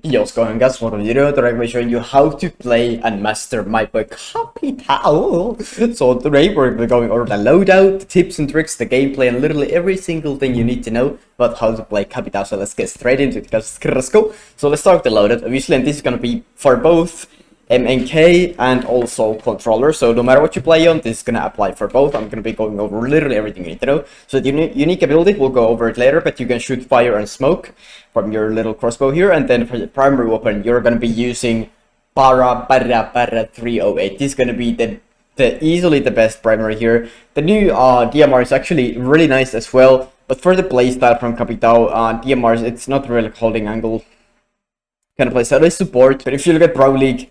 Yo, what's going on, guys? Welcome to the video. Today I'm going to be showing you how to play and master my book CAPITÁO. So today we're going over the loadout, the tips and tricks, the gameplay, and literally every single thing you need to know about how to play CAPITÁO. So let's get straight into it, guys. Let's go. So let's start with the loadout. Obviously, and this is going to be for both MNK and also controller. So no matter what you play on, this is going to apply for both. I'm going to be going over literally everything you need to know. So the unique ability, we'll go over it later, but you can shoot fire and smoke from your little crossbow here. And then for the primary weapon, you're going to be using Para 308. This is going to be the easily the best primary here. The new DMR is actually really nice as well, but for the playstyle from CAPITÁO, DMRs, it's not really holding angle kind of playstyle. They support, but if you look at Pro League,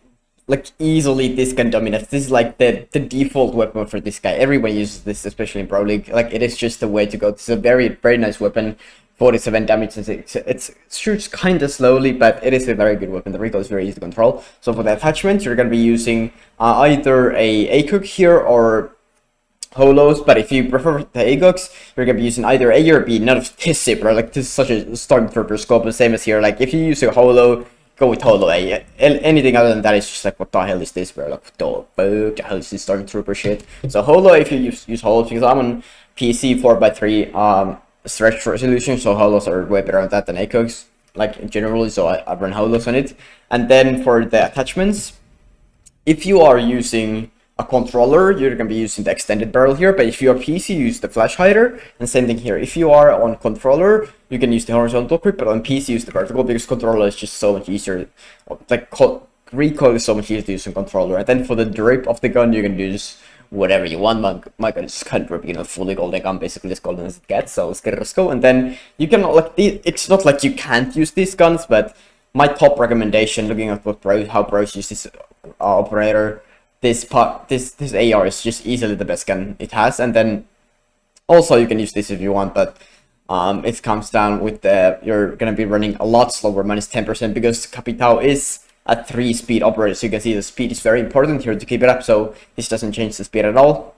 like easily this can dominate. This is like the default weapon for this guy. Everyone uses this, especially in Pro League. Like it is just the way to go. This is a very nice weapon. 47 damage. It shoots kind of slowly, but it is a very good weapon. The recoil is very easy to control. So for the attachment, you're going to be using either a ACOG here or holos, but if you prefer the ACOGs, you're going to be using either A or B. None of this zipper. Like this is such a Stormtrooper scope, the same as here. Like if you use a holo, go with holo A. Anything other than that is just like, what the hell is this, bro? Like, what the hell is this Stormtrooper shit? So holo, if you use holos, because I'm on PC 4x3 stretch resolution, so holos are way better on that than ACOGs, like generally, so I run holos on it. And then for the attachments, if you are using a controller, you're going to be using the extended barrel here, but if you are PC, use the flash hider, and same thing here. If you are on controller, you can use the horizontal grip, but on PC, use the vertical, because controller is just so much easier. Like, recoil is so much easier to use on controller. And then for the drip of the gun, you can use whatever you want. My gun is kind of, you know, fully golden gun, basically as golden as it gets, so let's go. And then you can, like, it's not like you can't use these guns, but my top recommendation, looking at how pros use this operator, this AR is just easily the best gun it has. And then also you can use this if you want, but it comes down with you're gonna be running a lot slower, minus 10%, because CAPITÁO is a 3-speed operator. So you can see the speed is very important here to keep it up, so this doesn't change the speed at all.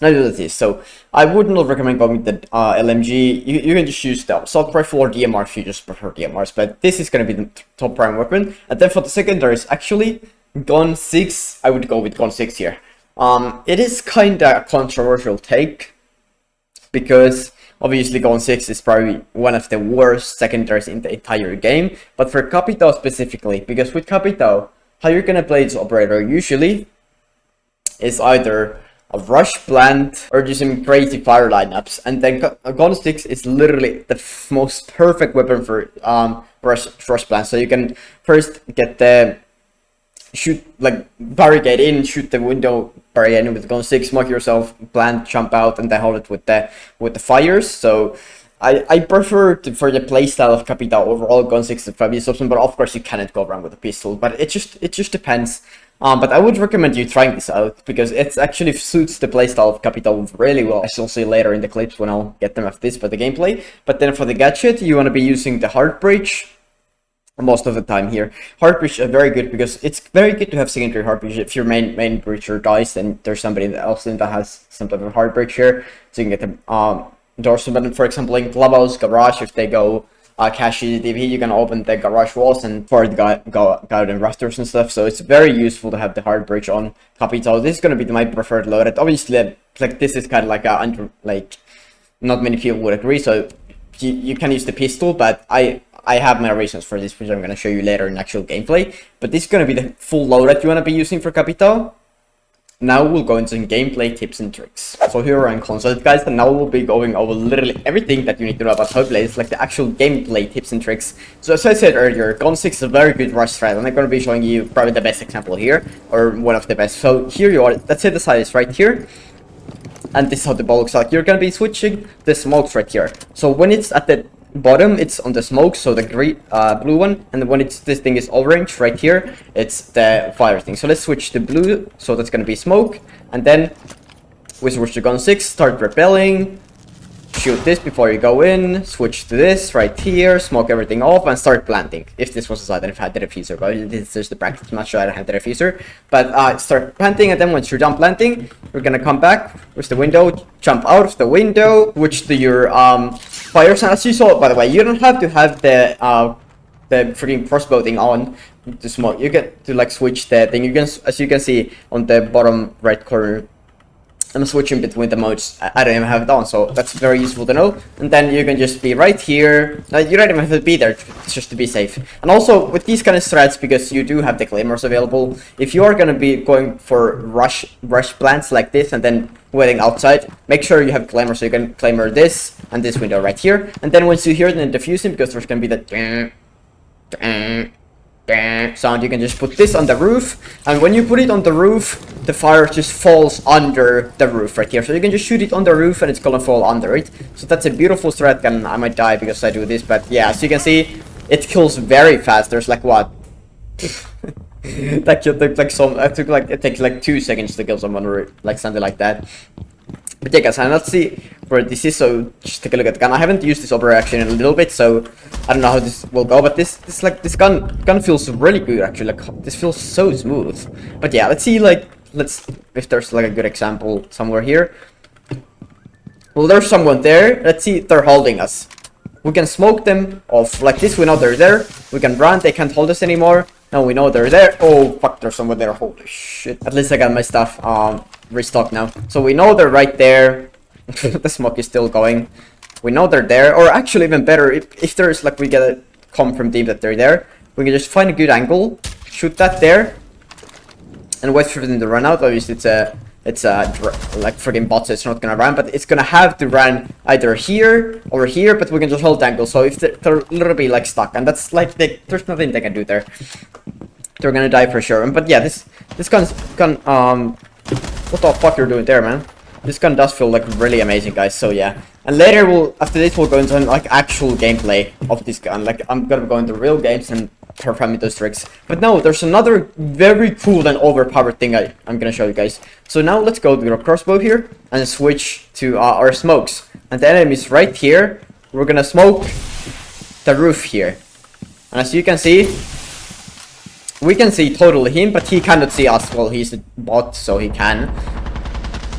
Now do this. So I would not recommend going with the LMG. You can just use the assault rifle or DMR if you just prefer DMRs, but this is going to be the top prime weapon. And then for the secondary is actually Gun 6. I would go with Gun 6 here. It is kind of a controversial take, because obviously Gun 6 is probably one of the worst secondaries in the entire game. But for CAPITÁO specifically, because with CAPITÁO, how you're gonna play this operator usually is either a rush plant or just some crazy fire lineups. And then Gun 6 is literally the most perfect weapon for rush plant. So you can first get the shoot, like barricade in, shoot the window, barricade in with Gun 6, smoke yourself, plant, jump out, and then hold it with the fires. So I prefer for the playstyle of CAPITÁO overall, Gun 6 is probably option, but of course you cannot go around with a pistol. But it just depends. But I would recommend you trying this out, because it actually suits the playstyle of CAPITÁO really well, as you'll see later in the clips when I'll get them after this for the gameplay. But then for the gadget, you want to be using the heart breach most of the time here. Heart breach is very good, because it's very good to have secondary heart breach. If your main breacher dies, then there's somebody else that has some type of heart breach here, so you can get the dorsal button. For example, in Clubhouse Garage, if they go cash CCTV, you can open the garage walls and for the guide and rasters and stuff. So it's very useful to have the heart breach on CAPITÁO. This is going to be my preferred loadout. Obviously, like this is kind of like not many people would agree, so you can use the pistol, but I have my reasons for this, which I'm going to show you later in actual gameplay. But this is going to be the full loadout you want to be using for CAPITÁO. Now we'll go into some gameplay tips and tricks. So here we're on console, guys, and now we'll be going over literally everything that you need to know about how to play. It's like the actual gameplay tips and tricks. So as I said earlier, Gun 6 is a very good rush strat, and I'm going to be showing you probably the best example here, or one of the best. So here you are. Let's say the side is right here, and this is how the ball looks like. You're going to be switching the smokes right here. So when it's at the bottom, it's on the smoke, so the green blue one, and when this thing is orange right here, it's the fire thing. So let's switch to blue, so that's going to be smoke, and then we switch to Gun 6, start repelling, shoot this before you go in, switch to this right here, smoke everything off, and start planting. If this was a side, if I had the diffuser, but this is the practice. I'm not sure I don't have the diffuser, but start planting, and then once you're done planting, we're gonna come back with the window, jump out of the window, switch to your fire sound. As you saw, by the way, you don't have to have the the freaking crossbow thing on to smoke, you get to like switch the thing. You can, as you can see on the bottom right corner, I'm switching between the modes. I don't even have it on, so that's very useful to know. And then you can just be right here. You don't even have to be there, just to be safe. And also, with these kind of strats, because you do have the claymores available, if you are going to be going for rush plants like this and then waiting outside, make sure you have claymore, so you can claymore this and this window right here. And then once you hear the diffusing, because there's going to be the sound, you can just put this on the roof, and when you put it on the roof, the fire just falls under the roof right here. So you can just shoot it on the roof and it's gonna fall under it. So that's a beautiful strat, and I might die because I do this, but yeah, as you can see, it kills very fast. There's like what? That took like some. It takes like 2 seconds to kill someone, or like something like that. But yeah, guys, and let's see where this is. So just take a look at the gun. I haven't used this opera action in a little bit, so I don't know how this will go. But this gun feels really good actually. Like this feels so smooth. But yeah, let's see if there's like a good example somewhere here. Well, there's someone there. Let's see if they're holding us. We can smoke them off like this. We know they're there. We can run. They can't hold us anymore. Now we know they're there. Oh fuck, there's someone there. Holy shit. At least I got my stuff restocked now. So we know they're right there. The smoke is still going. We know they're there. Or actually even better, if there's like we get a come from deep that they're there, we can just find a good angle, shoot that there, and wait for them to run out. Obviously it's like friggin' bot, so it's not gonna run, but it's gonna have to run either here or here, but we can just hold the angle. So if they're a little bit like stuck, and that's like there's nothing they can do there. They're gonna die for sure. But yeah, this gun what the fuck you're doing there, man? This gun does feel like really amazing, guys. So yeah, and later after this we'll go into like actual gameplay of this gun. Like I'm gonna go into real games and performing those tricks. But no, there's another very cool and overpowered thing I'm gonna show you guys. So now let's go to our crossbow here and switch to our smokes. And the enemy's right here. We're gonna smoke the roof here. And as you can see, we can see totally him, but he cannot see us. Well, he's a bot, so he can.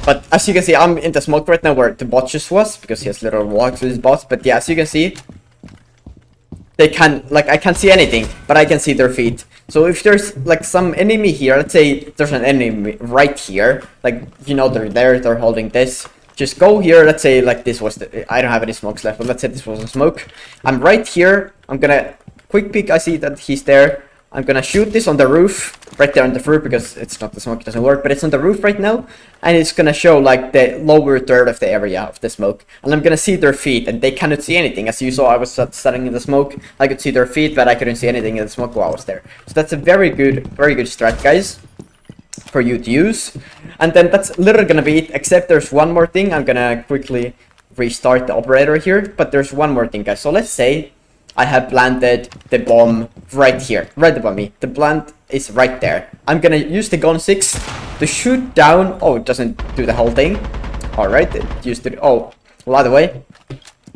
But as you can see, I'm in the smoke right now where the bot just was, because he has little walks with his bots. But yeah, as you can see, they can, like, I can't see anything, but I can see their feet. So if there's like some enemy here, let's say there's an enemy right here, like, you know, they're there, they're holding this. Just go here, let's say like this was I don't have any smokes left, but let's say this was a smoke. I'm right here, I'm gonna quick peek, I see that he's there. I'm gonna shoot this on the roof, right there on the roof, because it's not the smoke, it doesn't work, but it's on the roof right now, and it's gonna show like the lower third of the area of the smoke, and I'm gonna see their feet, and they cannot see anything. As you saw, I was standing in the smoke, I could see their feet, but I couldn't see anything in the smoke while I was there. So that's a very good strat, guys, for you to use. And then that's literally gonna be it, except there's one more thing. I'm gonna quickly restart the operator here, but there's one more thing, guys. So let's say I have planted the bomb right here, right above me. The plant is right there. I'm gonna use the gun 6 to shoot down. Oh, it doesn't do the whole thing. All right, it used to. Oh, well, either way,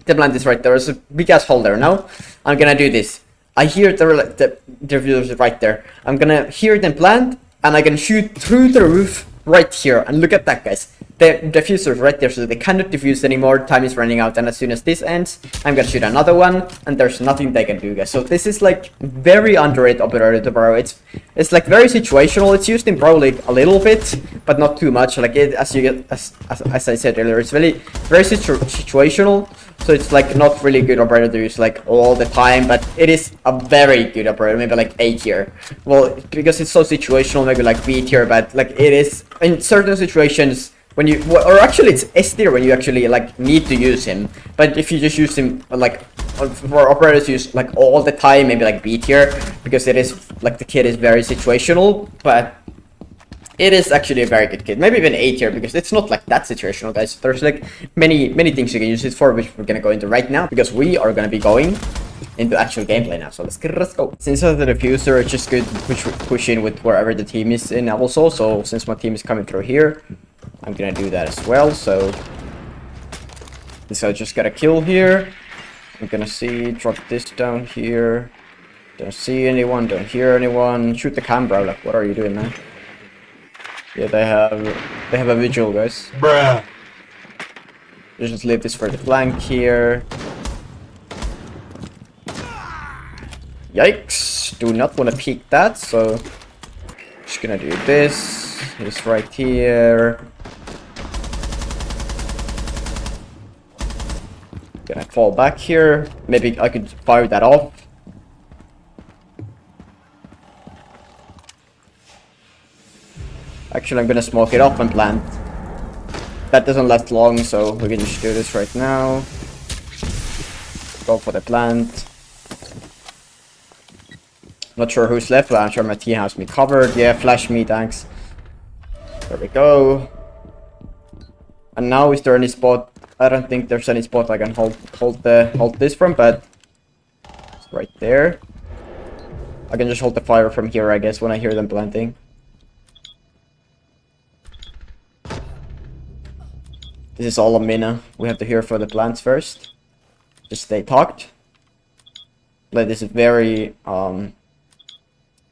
the plant is right there. There's a big ass hole there. Now I'm gonna do this. I hear the diffusers right there. I'm gonna hear them plant, and I can shoot through the roof right here. And look at that, guys. The diffuser is right there, so they cannot diffuse anymore. Time is running out, and as soon as this ends, I'm gonna shoot another one, and there's nothing they can do, guys. So this is like very underrated operator, bro. It's like very situational. It's used in Pro League a little bit, but not too much. Like as I said earlier, it's very situational. So it's like not really good operator to use like all the time, but it is a very good operator, maybe like A tier. Well, because it's so situational, maybe like B tier, but like it is in certain situations. When you, or actually it's S tier when you actually like need to use him. But if you just use him like for operators use like all the time, maybe like B tier, because it is like the kit is very situational, but it is actually a very good kit. Maybe even A tier, because it's not like that situational, guys. There's like many things you can use it for, which we're gonna go into right now, because we are gonna be going into actual gameplay now. So let's go. Since I have the diffuser, it's just good to push in with wherever the team is in also. So since my team is coming through here, I'm gonna do that as well. So this I just got a kill here. I'm gonna drop this down here. Don't see anyone, don't hear anyone. Shoot the cam, bro. Like, what are you doing, man? Yeah, they have a visual, guys. Bruh. Just leave this for the flank here. Yikes! Do not want to peek that, so just gonna do this. He's right here. Gonna fall back here. Maybe I could fire that off. Actually, I'm gonna smoke it up and plant. That doesn't last long, so we can just do this right now. Go for the plant. Not sure who's left, but I'm sure my team has me covered. Yeah, flash me, thanks. There we go. And now, is there any spot? I don't think there's any spot I can hold this from, but it's right there. I can just hold the fire from here, I guess, when I hear them planting. This is all a mina. We have to hear for the plants first. Just stay tucked. Like, this is very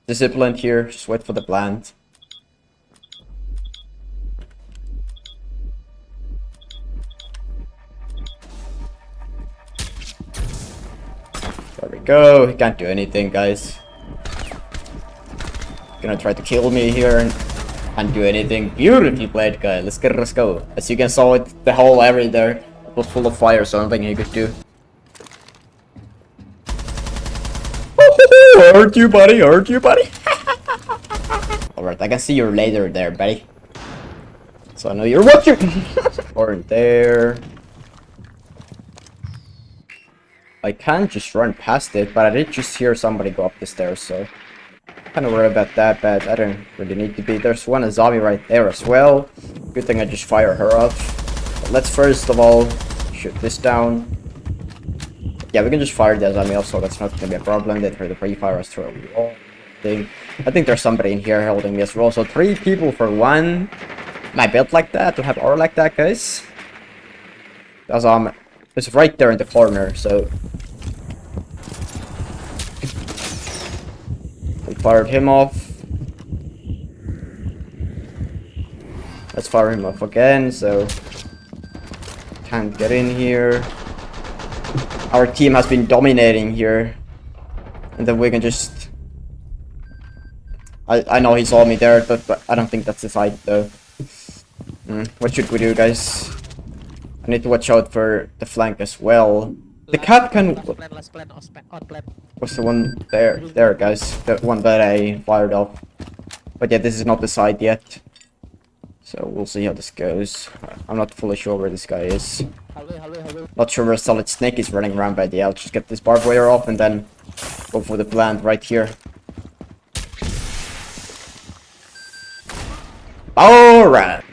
disciplined here. Just wait for the plant. There we go. He can't do anything, guys. Gonna try to kill me here and can't do anything. Beautifully played, guy. Let's go. As you can saw, the whole area there was full of fire, so nothing he could do. Hurt you, buddy. Hurt you, buddy. Alright, I can see your laser there, buddy. So I know you're watching. Or there. I can just run past it, but I did just hear somebody go up the stairs, so kind of worried about that, but I don't really need to be. There's one zombie right there as well. Good thing I just fire her up. But let's first of all shoot this down. Yeah, we can just fire the zombie off, so that's not gonna be a problem. They throw the pre-fire us through the wall thing. I think there's somebody in here holding me as well. So 3 people for 1. Am I built like that? To have aura like that, guys? That's it's right there in the corner, so we fired him off. Let's fire him off again, so can't get in here. Our team has been dominating here, and then we can just I know he saw me there, but I don't think that's the fight though. What should we do, guys? I need to watch out for the flank as well. The cat can... What's the one there? There, guys. The one that I fired off. But yeah, this is not the side yet. So we'll see how this goes. I'm not fully sure where this guy is. Not sure where Solid Snake is running around, but yeah, I'll just get this barbed wire off and then go for the plant right here. Alright.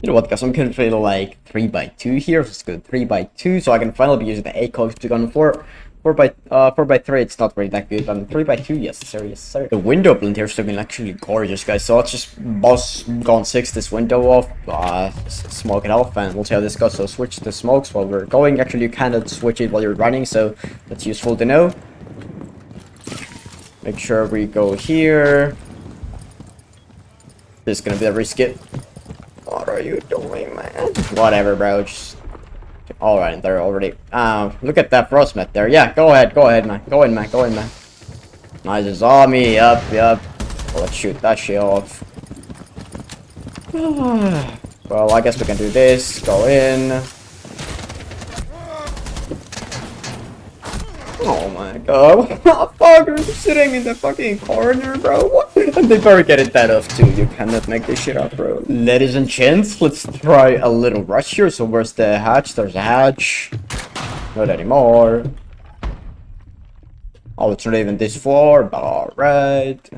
You know what, guys, I'm gonna play like 3x2 here. Let's go 3x2, so I can finally be using the ACOG to gun 4x3. It's not really that good, but 3x2, yes sir, yes sir. The window blend here is looking actually gorgeous, guys. So let's just boss gone 6 this window off, smoke it off, and we'll see how this goes. So switch the smokes while we're going. Actually, you cannot switch it while you're running, so that's useful to know. Make sure we go here. This is gonna be a risky. What are you doing, man? Whatever, bro. Just... Alright, they're already... look at that frostmat there. Yeah, go ahead, man. Go in, man. Nice zombie. Yup. Let's shoot that shit off. Well, I guess we can do this. Go in. Oh my god, what the fuck? Are you sitting in the fucking corner, bro? What? And they better get it that off too. You cannot make this shit up, bro. Ladies and gents, let's try a little rush here. So where's the hatch? There's a hatch. Not anymore. Oh, it's not even this far, but alright.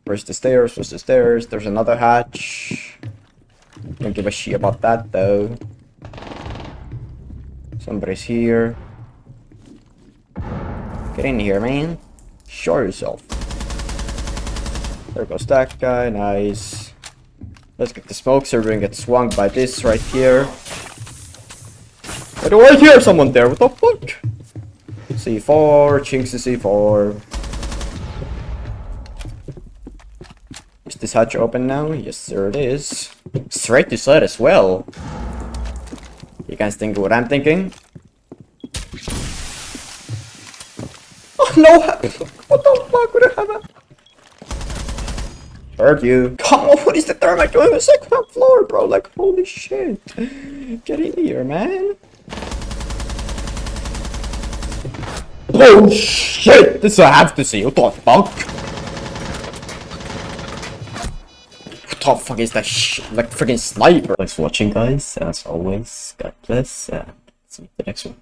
Where's the stairs? There's another hatch. Don't give a shit about that though. Somebody's here. Get in here, man. Show yourself. There goes that guy. Nice. Let's get the smoke so we can get swung by this right here. Why do I hear someone there? What the fuck? C4, chinks to C4. Is this hatch open now? Yes, sir it is. Straight to side as well. You guys think what I'm thinking? Oh no! What the fuck would I have a... Heard you. Come on, what is the thermite doing on the second floor, bro? Like, holy shit. Get in here, man. Oh shit! This I have to see. What the fuck? What the fuck is that shit? Like freaking sniper. Thanks for watching, guys. As always, God bless, and see you in the next one.